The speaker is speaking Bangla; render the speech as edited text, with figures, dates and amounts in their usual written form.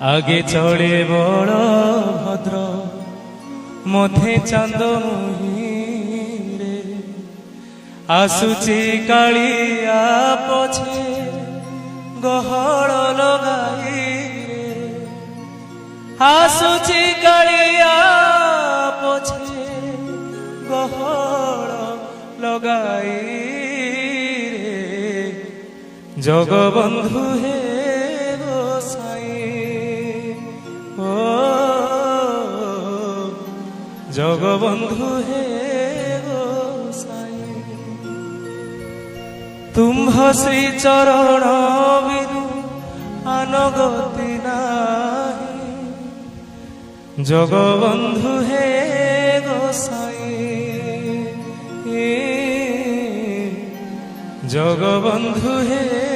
আগে চড়ে বড় ভদ্র মধ্যে চাঁদ মুহিরে আসুচি কালিয়া পছে গহଳ লগাই আসুচি কালিয়া পছে গহଳ লগাই জগবন্ধু হে গোসাই ও জগবন্ধু হে গোসাই তুম্ভ শ্রী চরণ বিনু আনগতি নাহি জগবন্ধু হে গোসাই জগবন্ধু হে